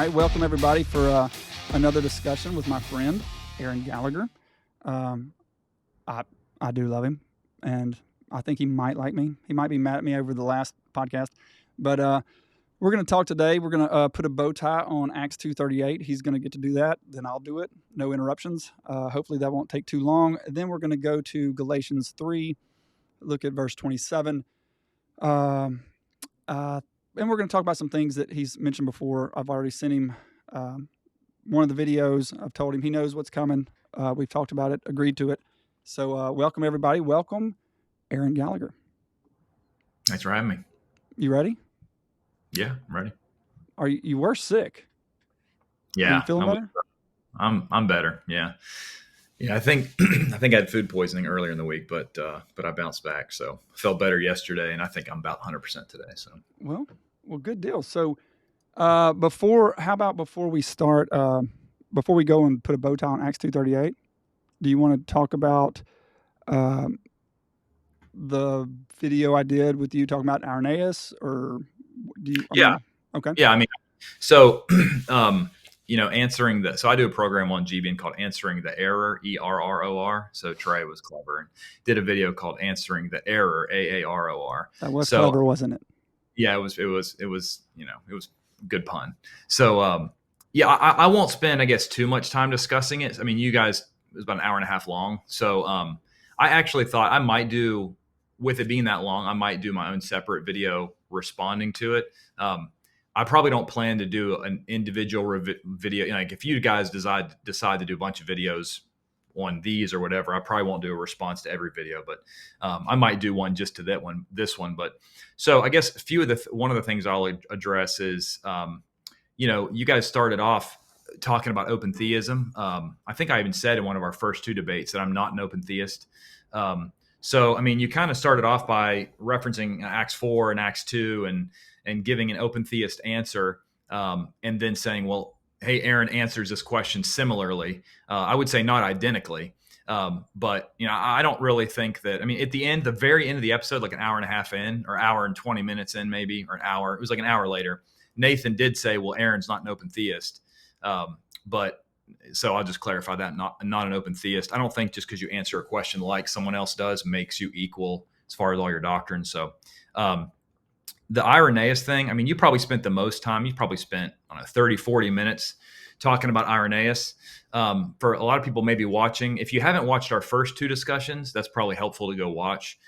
right, welcome everybody for another discussion with my friend Aaron Gallagher. I do love him, and I think he might like me. He might be mad at me over the last podcast, but we're going to talk today. We're going to put a bow tie on Acts 2:38. He's going to get to do that, then I'll do it. No interruptions. Hopefully that won't take too long. Then we're going to go to Galatians 3, look at verse 27. And we're going to talk about some things that he's mentioned before. I've already sent him one of the videos. I've told him he knows what's coming. We've talked about it, agreed to it. So welcome, everybody. Welcome, Aaron Gallagher. Thanks for having me. You ready? Yeah, I'm ready. You were sick? Yeah. Are you feeling better? I'm better. Yeah. Yeah, I think I had food poisoning earlier in the week, but I bounced back. So I felt better yesterday, and I think I'm about 100% today. So well, good deal. So before we start, before we go and put a bow tie on Acts 2:38, do you want to talk about the video I did with you talking about Irenaeus, or do you? Okay. Yeah, I mean, so. Answering so I do a program on GBN called Answering the Error, ERROR. So Trey was clever and did a video called Answering the Error, AaroR. That was clever, wasn't it? Yeah, it was good pun. So, I won't spend, I guess, too much time discussing it. I mean, you guys, it was about an hour and a half long. So, I actually thought I might do, with it being that long, I might do my own separate video responding to it. I probably don't plan to do an individual video. Like if you guys decide to do a bunch of videos on these or whatever, I probably won't do a response to every video, but I might do one just to this one. But so I guess one of the things I'll address is, you guys started off talking about open theism. I think I even said in one of our first two debates that I'm not an open theist. So, I mean, you kind of started off by referencing Acts 4 and Acts 2 and giving an open theist answer, and then saying, well, hey, Aaron answers this question similarly. I would say not identically, but I don't really think that. I mean, at the very end of the episode, like an hour and a half in, or hour and 20 minutes in, maybe, or an hour. It was like an hour later. Nathan did say, well, Aaron's not an open theist, but so I'll just clarify that, not an open theist. I don't think just because you answer a question like someone else does makes you equal as far as all your doctrine. So. The Irenaeus thing, I mean, you probably spent the most time. You probably spent 30, 40 minutes talking about Irenaeus. For a lot of people maybe watching, if you haven't watched our first two discussions, that's probably helpful to go watch.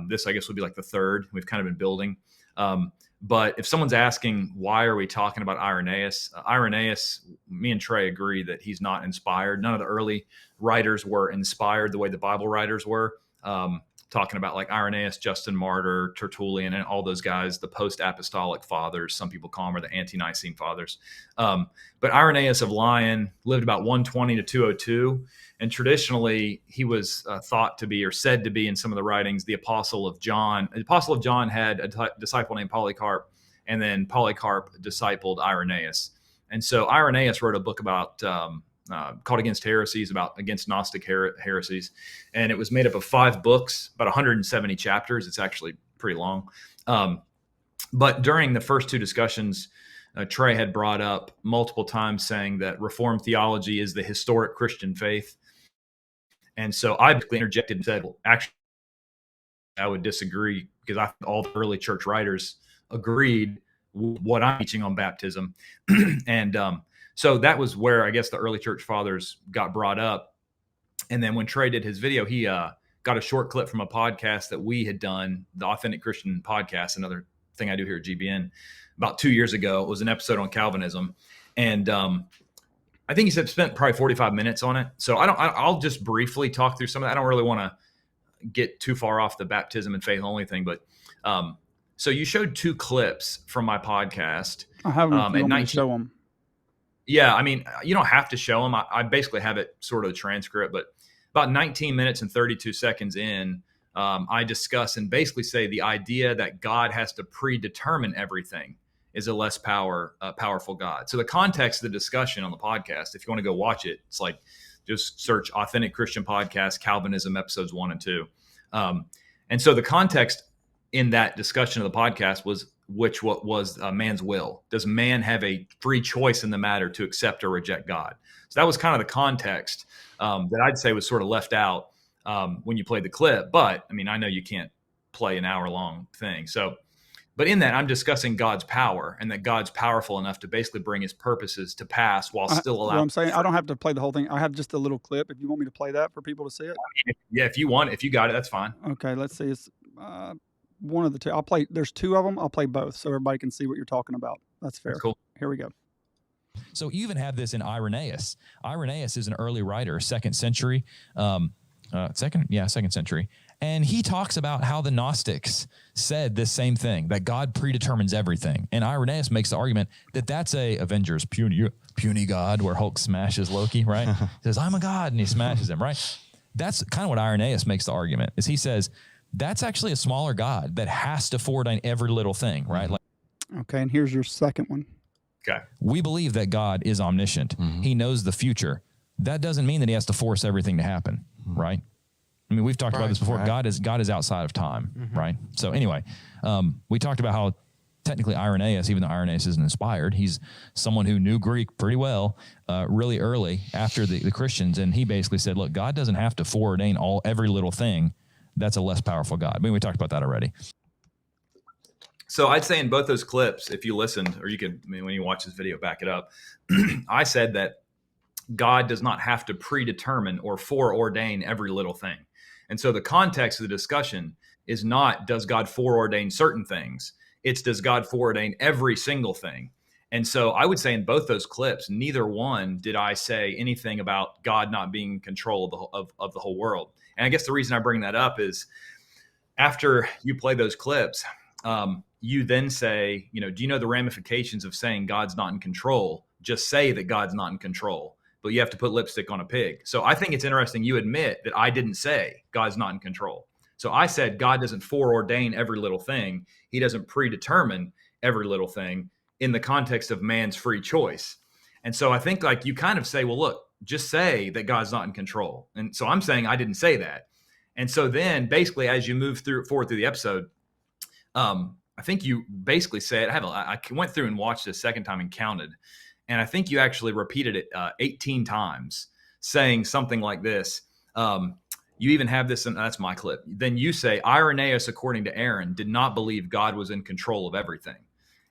This, I guess, would be like the third. We've kind of been building. But if someone's asking, why are we talking about Irenaeus? Irenaeus, me and Trey agree that he's not inspired. None of the early writers were inspired the way the Bible writers were. Talking about like Irenaeus, Justin Martyr, Tertullian, and all those guys, the post-apostolic fathers, some people call them, or the ante-Nicene fathers. But Irenaeus of Lyon lived about 120 to 202, and traditionally he was thought to be, or said to be in some of the writings, the Apostle of John. The Apostle of John had a disciple named Polycarp, and then Polycarp discipled Irenaeus. And so Irenaeus wrote a book about called Against Heresies, against Gnostic heresies. And it was made up of 5 books, about 170 chapters. It's actually pretty long. But during the first two discussions, Trey had brought up multiple times saying that Reformed theology is the historic Christian faith. And so I basically interjected and said, well, actually, I would disagree, because I think all the early church writers agreed with what I'm teaching on baptism. And so that was where I guess the early church fathers got brought up. And then when Trey did his video, he got a short clip from a podcast that we had done, the Authentic Christian Podcast, another thing I do here at GBN, about 2 years ago. It was an episode on Calvinism. And I think he said spent probably 45 minutes on it. So I'll just briefly talk through some of that. I don't really want to get too far off the baptism and faith only thing, but so you showed 2 clips from my podcast. I have them. If you want me to show them. Yeah, I mean, you don't have to show them. I basically have it sort of the transcript, but about 19 minutes and 32 seconds in, I discuss and basically say the idea that God has to predetermine everything is a less powerful God. So the context of the discussion on the podcast, if you want to go watch it, it's like just search Authentic Christian Podcast, Calvinism, episodes 1 and 2. And so the context in that discussion of the podcast was which what was man's will. Does man have a free choice in the matter to accept or reject God? So that was kind of the context that I'd say was sort of left out when you played the clip. But I mean, I know you can't play an hour-long thing. So, but in that, I'm discussing God's power and that God's powerful enough to basically bring his purposes to pass while still allowing. What I'm saying, I don't have to play the whole thing. I have just a little clip. If you want me to play that for people to see it. Yeah, if you want, if you got it, that's fine. Okay, let's see. It's one of the two. I'll play. There's two of them. I'll play both so everybody can see what you're talking about. That's fair. That's cool. Here we go. So you even have this in Irenaeus. Irenaeus is an early writer, second century. Second century. And he talks about how the Gnostics said this same thing, that God predetermines everything. And Irenaeus makes the argument that that's a Avengers puny God where Hulk smashes Loki, right? He says, I'm a God, and he smashes him, right? That's kind of what Irenaeus makes the argument, is he says, that's actually a smaller God that has to foreordain every little thing, right? Okay, and here's your second one. Okay. We believe that God is omniscient. Mm-hmm. He knows the future. That doesn't mean that he has to force everything to happen, right? I mean, we've talked about this before. Right. God is outside of time, right? So anyway, we talked about how technically Irenaeus, even though Irenaeus isn't inspired, he's someone who knew Greek pretty well really early after the Christians, and he basically said, look, God doesn't have to foreordain every little thing. That's a less powerful God. I mean, we talked about that already. So I'd say in both those clips, if you listened, or you could, I mean, when you watch this video, back it up, I said that God does not have to predetermine or foreordain every little thing. And so the context of the discussion is not, does God foreordain certain things? It's, does God foreordain every single thing? And so I would say in both those clips, neither one did I say anything about God not being in control of the whole world. And I guess the reason I bring that up is after you play those clips, you then say, do you know the ramifications of saying God's not in control? Just say that God's not in control, but you have to put lipstick on a pig. So I think it's interesting you admit that I didn't say God's not in control. So I said God doesn't foreordain every little thing. He doesn't predetermine every little thing in the context of man's free choice. And so I think you kind of say, well, look, just say that God's not in control. And so I'm saying I didn't say that. And so then basically as you move forward through the episode, I think you basically said, I went through and watched it a second time and counted. And I think you actually repeated it 18 times, saying something like this. You even have this, and that's my clip. Then you say, Irenaeus, according to Aaron, did not believe God was in control of everything.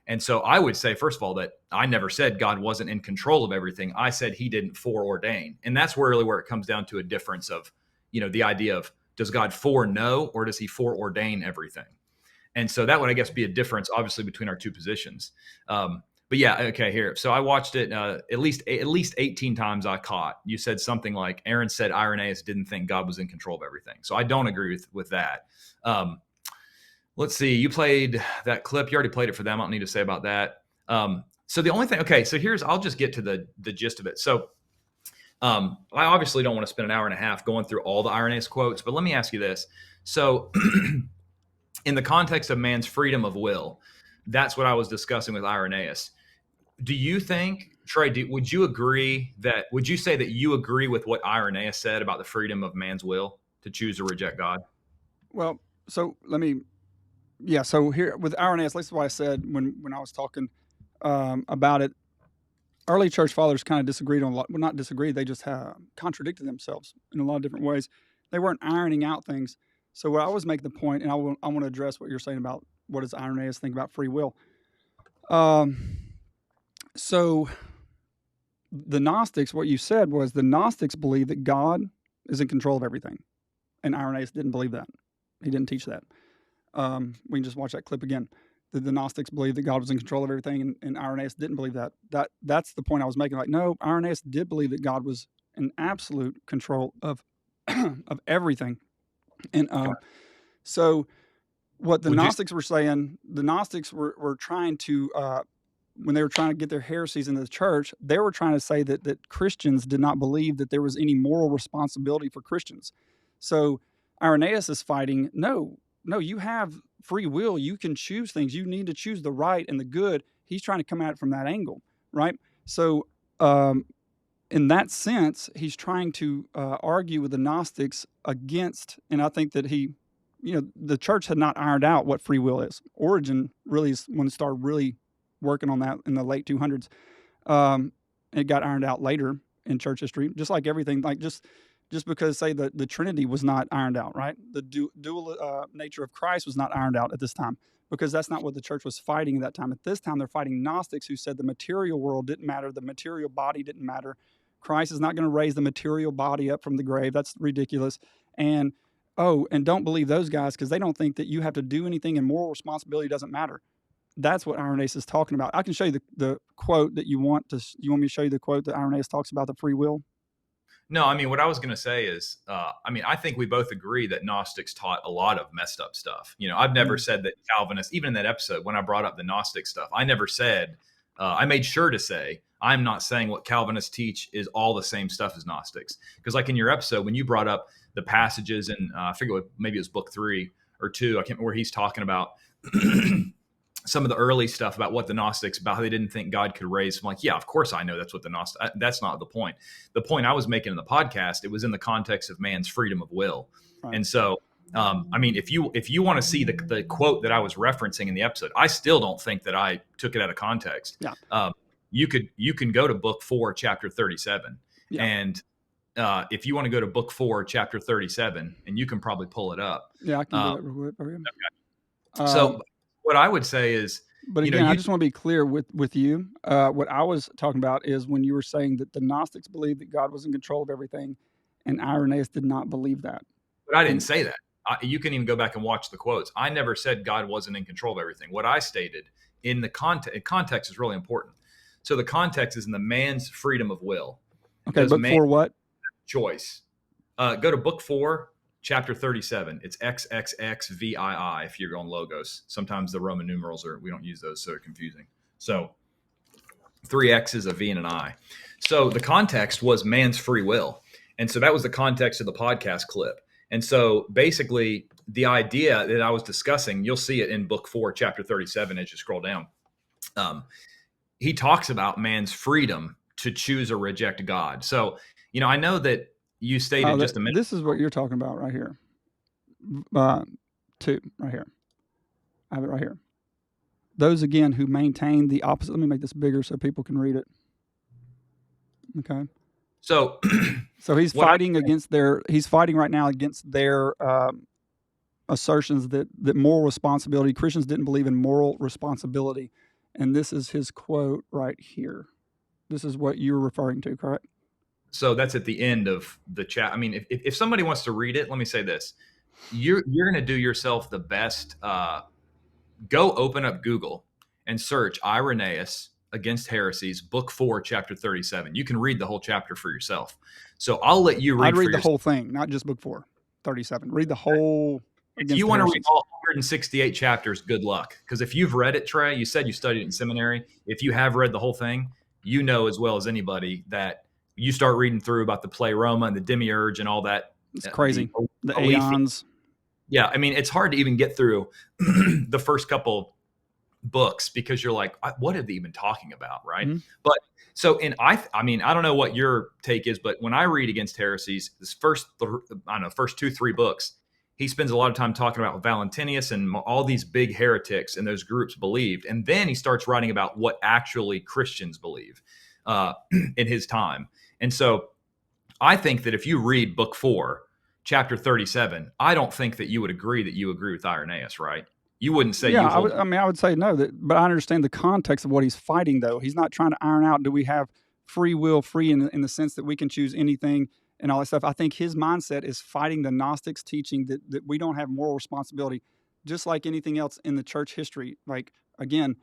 And so I would say, first of all, that I never said God wasn't in control of everything. I said he didn't foreordain. And that's really where it comes down to a difference of, the idea of, does God foreknow or does he foreordain everything? And so that would, I guess, be a difference, obviously, between our two positions. But yeah, okay, here. So I watched it at least 18 times. I caught. You said something like, Aaron said Irenaeus didn't think God was in control of everything. So I don't agree with that. Let's see. You played that clip. You already played it for them. I don't need to say about that. So the only thing, okay, so I'll just get to the gist of it. So I obviously don't want to spend an hour and a half going through all the Irenaeus quotes, but let me ask you this. So in the context of man's freedom of will, that's what I was discussing with Irenaeus. Do you think, Trey, would you say that you agree with what Irenaeus said about the freedom of man's will to choose to reject God? Well, so so here with Irenaeus, this is what I said when I was talking about it. Early church fathers kind of disagreed on a lot. Well, not disagreed, they just contradicted themselves in a lot of different ways. They weren't ironing out things. So what I was making the point, and I want to address what you're saying about what does Irenaeus think about free will. So the Gnostics, what you said was the Gnostics believe that God is in control of everything. And Irenaeus didn't believe that. He didn't teach that. We can just watch that clip again. The Gnostics believed that God was in control of everything, and Irenaeus didn't believe that. That's the point I was making. No, Irenaeus did believe that God was in absolute control of of everything. And so what the Gnostics were saying, the Gnostics were trying to, when they were trying to get their heresies into the church, they were trying to say that Christians did not believe that there was any moral responsibility for Christians. So Irenaeus is fighting, no, you have free will. You can choose things. You need to choose the right and the good. He's trying to come at it from that angle, right? So in that sense, he's trying to argue with the Gnostics against, and I think that he the church had not ironed out what free will is. Origen really is when it started really working on that in the late 200s. It got ironed out later in church history, just like everything, like just because, say, the Trinity was not ironed out, right? The dual nature of Christ was not ironed out at this time, because that's not what the church was fighting at that time. At this time, they're fighting Gnostics who said the material world didn't matter, the material body didn't matter. Christ is not going to raise the material body up from the grave. That's ridiculous. And don't believe those guys, because they don't think that you have to do anything and moral responsibility doesn't matter. That's what Irenaeus is talking about. I can show you the quote that you want me to show you the quote that Irenaeus talks about the free will? No, I mean, what I was going to say is, I think we both agree that Gnostics taught a lot of messed up stuff. I've never said that Calvinists, even in that episode when I brought up the Gnostic stuff, I never said, I made sure to say, I'm not saying what Calvinists teach is all the same stuff as Gnostics. Because like in your episode, when you brought up the passages in, I forget maybe it was book 3 or 2, I can't remember, where he's talking about some of the early stuff about what the Gnostics, about how they didn't think God could raise. I'm like, yeah, of course I know that's what the Gnostic, that's not the point. The point I was making in the podcast, it was in the context of man's freedom of will. Right. And so, if you want to see the quote that I was referencing in the episode, I still don't think that I took it out of context. Yeah. You can go to book 4, chapter 37. Yeah. And if you want to go to book 4, chapter 37, and you can probably pull it up. Yeah, I can do that real quick. Okay. So what I would say is, but again, I just want to be clear with you. What I was talking about is when you were saying that the Gnostics believed that God was in control of everything, and Irenaeus did not believe that. But I didn't say that. You can even go back and watch the quotes. I never said God wasn't in control of everything. What I stated in the context is really important. So the context is in the man's freedom of will. Okay, book 4 what? Choice. Go to book 4, chapter 37. It's XXXVII if you're on Logos. Sometimes the Roman numerals we don't use those, so they're confusing. So 3 X's, a V, and an I. So the context was man's free will. And so that was the context of the podcast clip. And so basically the idea that I was discussing, you'll see it in book 4, chapter 37 as you scroll down. He talks about man's freedom to choose or reject God. So, I know that you stated just a minute. This is what you're talking about right here. 2, right here. I have it right here. Those, again, who maintain the opposite. Let me make this bigger so people can read it. Okay. So he's fighting right now against their assertions that moral responsibility, Christians didn't believe in moral responsibility. And this is his quote right here. This is what you're referring to, correct? So that's at the end of the chat. I mean, if somebody wants to read it, let me say this. You're going to do yourself the best. Go open up Google and search Irenaeus Against Heresies, book 4, chapter 37. You can read the whole chapter for yourself. So I'll let you read. I'd read the whole thing, not just book 4, 37. Read the whole. If you want to read all 168 chapters, good luck. Because if you've read it, Trey, you said you studied it in seminary. If you have read the whole thing, you know as well as anybody that you start reading through about the pleroma and the demiurge and all that. It's crazy. The aeons. Yeah, I mean, it's hard to even get through the first couple books because you're like, what are they even talking about, right? Mm-hmm. But so, I don't know what your take is, but when I read Against Heresies, this first 2-3 books, he spends a lot of time talking about Valentinius and all these big heretics and those groups believed. And then he starts writing about what actually Christians believe in his time. And so I think that if you read book 4, chapter 37, I don't think that you would agree that you agree with Irenaeus, right? You wouldn't say. Yeah, I would say no. But I understand the context of what he's fighting, though. He's not trying to iron out, do we have free will, free in the sense that we can choose anything and all that stuff. I think his mindset is fighting the Gnostics' teaching that we don't have moral responsibility, just like anything else in the church history. Like, again,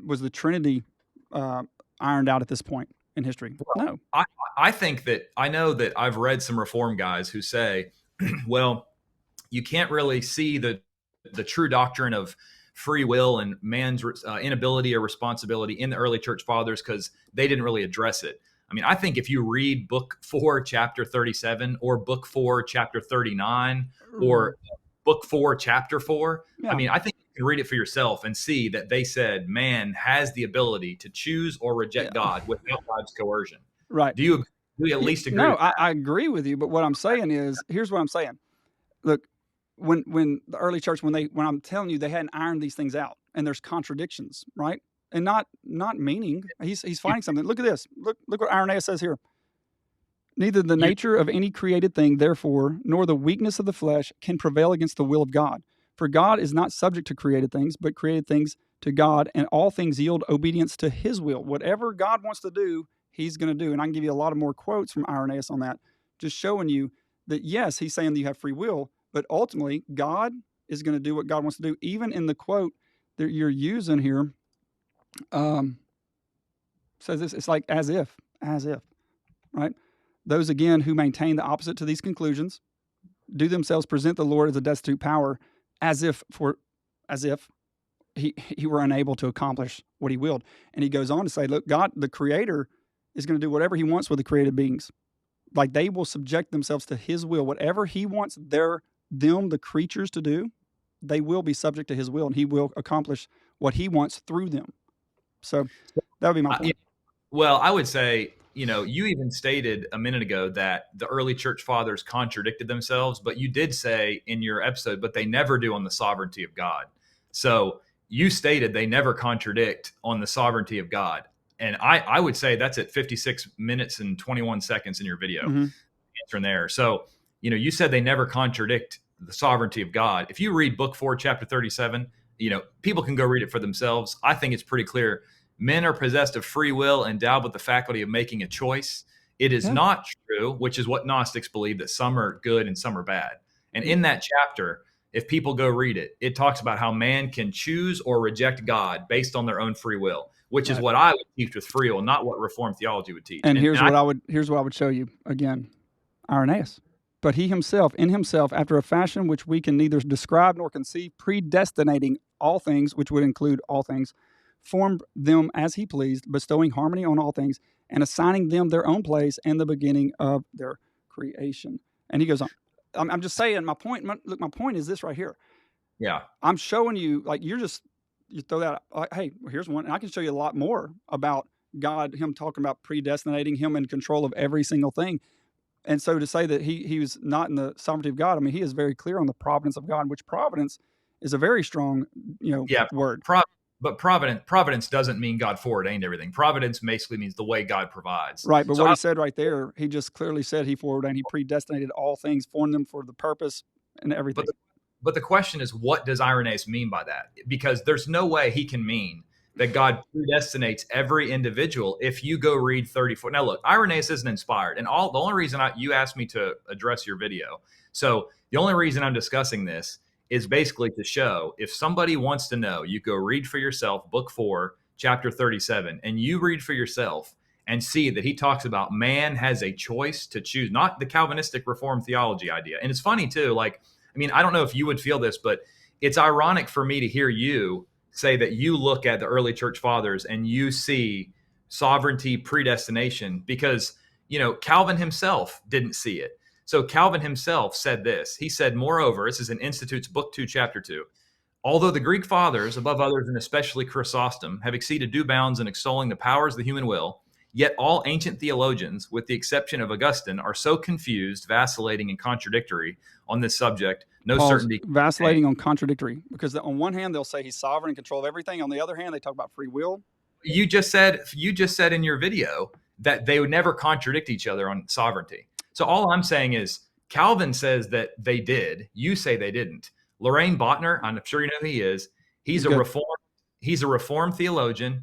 was the Trinity ironed out at this point in history? Well, no. I think that I know that I've read some Reform guys who say, well, you can't really see the true doctrine of free will and man's inability or responsibility in the early church fathers because they didn't really address it. I mean, I think if you read book 4, chapter 37 or book 4, chapter 39 or book 4, chapter 4, yeah. I mean, I think you can read it for yourself and see that they said man has the ability to choose or reject God without God's coercion. Right. Do you at least agree? No, I agree with you. But what I'm saying is, here's what I'm saying. Look, when the early church, when I'm telling you, they hadn't ironed these things out, and there's contradictions, right? And not meaning he's finding something. Look at this. Look what Irenaeus says here. Neither the nature of any created thing, therefore, nor the weakness of the flesh can prevail against the will of God. For God is not subject to created things, but created things to God, and all things yield obedience to his will. Whatever God wants to do, he's going to do. And I can give you a lot of more quotes from Irenaeus on that, just showing you that, yes, he's saying that you have free will, but ultimately God is going to do what God wants to do. Even in the quote that you're using here, says this, it's like as if, right? Those, again, who maintain the opposite to these conclusions do themselves present the Lord as a destitute power, as if he were unable to accomplish what he willed. And he goes on to say, look, God, the creator, is going to do whatever he wants with the created beings. Like, they will subject themselves to his will. Whatever he wants the creatures, to do, they will be subject to his will, and he will accomplish what he wants through them. So that would be my point. Well, I would say, you even stated a minute ago that the early church fathers contradicted themselves, but you did say in your episode, but they never do on the sovereignty of God. So you stated they never contradict on the sovereignty of God. And I would say that's at 56 minutes and 21 seconds in your video, answering there. So, you said they never contradict the sovereignty of God. If you read book 4, chapter 37, people can go read it for themselves. I think it's pretty clear. Men are possessed of free will, endowed with the faculty of making a choice. It is not true, which is what Gnostics believe, that some are good and some are bad. And in that chapter, if people go read it, it talks about how man can choose or reject God based on their own free will, which is what I would teach with free will, not what Reformed theology would teach. And here's what I would show you again, Irenaeus. But he himself, in himself, after a fashion which we can neither describe nor conceive, predestinating all things, which would include all things, formed them as he pleased, bestowing harmony on all things, and assigning them their own place and the beginning of their creation. And he goes on. I'm just saying, my point is this right here. Yeah. I'm showing you, like, you throw that, hey, here's one. And I can show you a lot more about God, him talking about predestinating, him in control of every single thing. And so to say that he was not in the sovereignty of God, I mean, he is very clear on the providence of God, which providence is a very strong, word. But providence doesn't mean God foreordained everything. Providence basically means the way God provides. Right, but so what he said right there, he just clearly said he foreordained, he predestinated all things, formed them for the purpose and everything. But the question is, what does Irenaeus mean by that? Because there's no way he can mean that God predestinates every individual if you go read 34. Now, look, Irenaeus isn't inspired. And the only reason you asked me to address your video. So the only reason I'm discussing this is basically to show, if somebody wants to know, you go read for yourself, book 4, chapter 37, and you read for yourself and see that he talks about man has a choice to choose, not the Calvinistic Reformed theology idea. And it's funny too, I don't know if you would feel this, but it's ironic for me to hear you say that you look at the early church fathers and you see sovereignty, predestination, because, Calvin himself didn't see it. So Calvin himself said this. He said, moreover, this is in Institutes, book 2, chapter 2. Although the Greek fathers, above others, and especially Chrysostom, have exceeded due bounds in extolling the powers of the human will, yet all ancient theologians, with the exception of Augustine, are so confused, vacillating, and contradictory on this subject. No certainty. Vacillating on contradictory, because on one hand they'll say he's sovereign and control of everything. On the other hand, they talk about free will. You just said in your video that they would never contradict each other on sovereignty. So all I'm saying is Calvin says that they did. You say they didn't. Lorraine Botner, I'm sure you know who he is. He's a reformed theologian,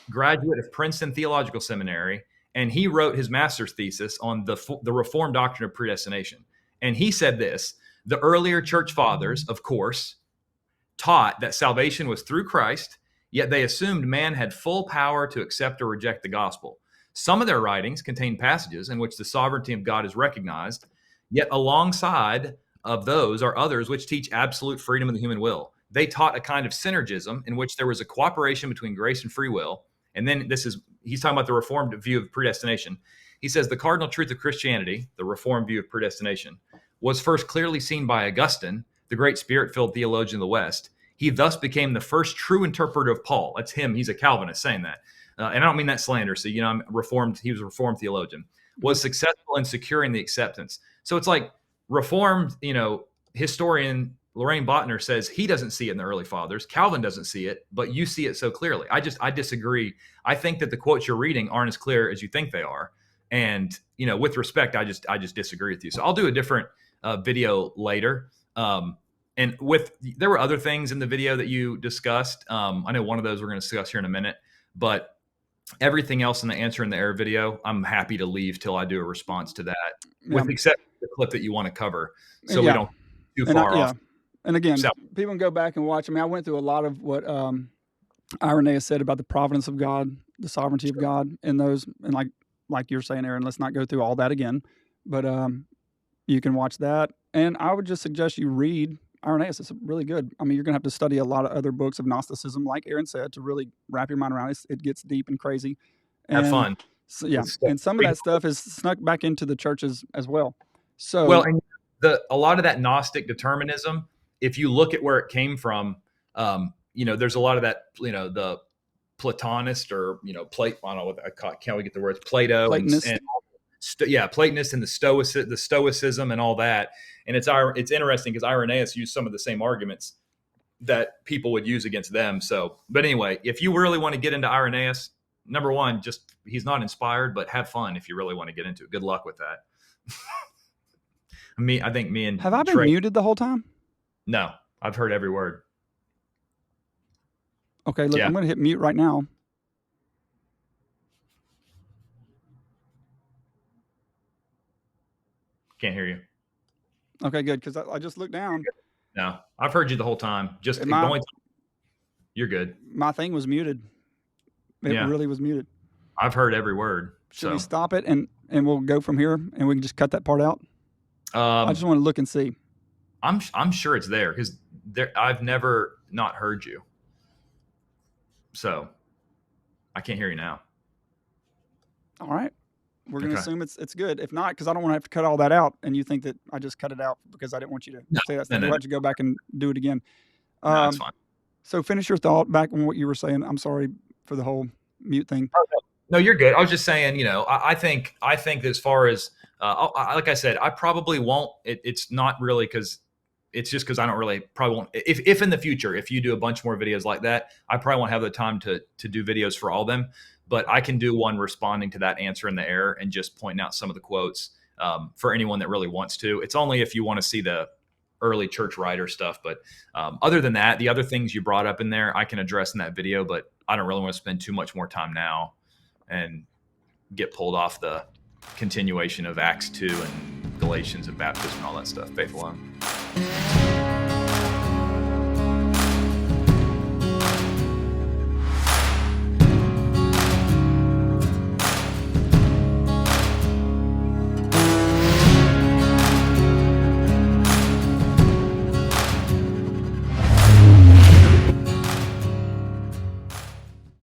graduate of Princeton Theological Seminary, and he wrote his master's thesis on the Reformed doctrine of predestination. And he said this: the earlier church fathers, of course, taught that salvation was through Christ, yet they assumed man had full power to accept or reject the gospel. Some of their writings contain passages in which the sovereignty of God is recognized, yet alongside of those are others which teach absolute freedom of the human will. They taught a kind of synergism in which there was a cooperation between grace and free will. And then he's talking about the Reformed view of predestination. He says the cardinal truth of Christianity, the Reformed view of predestination, was first clearly seen by Augustine, the great spirit-filled theologian of the West. He thus became the first true interpreter of Paul. That's him. He's a Calvinist saying that. And I don't mean that slander. So, I'm Reformed. He was a Reformed theologian. Was successful in securing the acceptance. So it's like Reformed, historian Lorraine Botner says he doesn't see it in the early fathers. Calvin doesn't see it, but you see it so clearly. I disagree. I think that the quotes you're reading aren't as clear as you think they are. And, with respect, I just disagree with you. So I'll do a different video later. And there were other things in the video that you discussed. I know one of those we're going to discuss here in a minute, but everything else in the answer in the error video, I'm happy to leave till I do a response to that, with except the clip that you want to cover, so we don't too far off. And again, people can go back and watch. I mean, I went through a lot of what Irenaeus said about the providence of God, the sovereignty of God in those, and like you're saying, Aaron, let's not go through all that again, but you can watch that. And I would just suggest you read Irenaeus. It's really good. I mean, you're going to have to study a lot of other books of Gnosticism, like Aaron said, to really wrap your mind around it. It gets deep and crazy. And have fun. So, and some of that stuff is snuck back into the churches as well. So, and a lot of that Gnostic determinism, if you look at where it came from, there's a lot of that, the Platonist or, I don't know what can't we get the words, Plato Platonist. Platonist and the Stoicism and all that. And it's interesting because Irenaeus used some of the same arguments that people would use against them. So, but anyway, if you really want to get into Irenaeus, number one, just he's not inspired, but have fun if you really want to get into it. Good luck with that. I think me and have I been muted the whole time? No, I've heard every word. Okay, look, I'm going to hit mute right now. Can't hear you. Okay, good, because I just looked down. No, I've heard you the whole time. Just you're good. My thing was muted. It really was muted. I've heard every word. Should we stop it and we'll go from here and we can just cut that part out? I just want to look and see. I'm sure it's there because I've never not heard you. So I can't hear you now. All right. We're going to assume it's good. If not, because I don't want to have to cut all that out and you think that I just cut it out because I didn't want you to say that stuff. We'll have to go back and do it again. No, that's fine. So finish your thought back on what you were saying. I'm sorry for the whole mute thing. No, you're good. I was just saying, I think as far as, like I said, I probably won't. It's not really because it's just because I don't really probably won't. If in the future, if you do a bunch more videos like that, I probably won't have the time to do videos for all of them. But I can do one responding to that answer in the error and just pointing out some of the quotes for anyone that really wants to. It's only if you want to see the early church writer stuff. But other than that, the other things you brought up in there, I can address in that video. But I don't really want to spend too much more time now and get pulled off the continuation of Acts 2 and Galatians and baptism and all that stuff. Faith alone.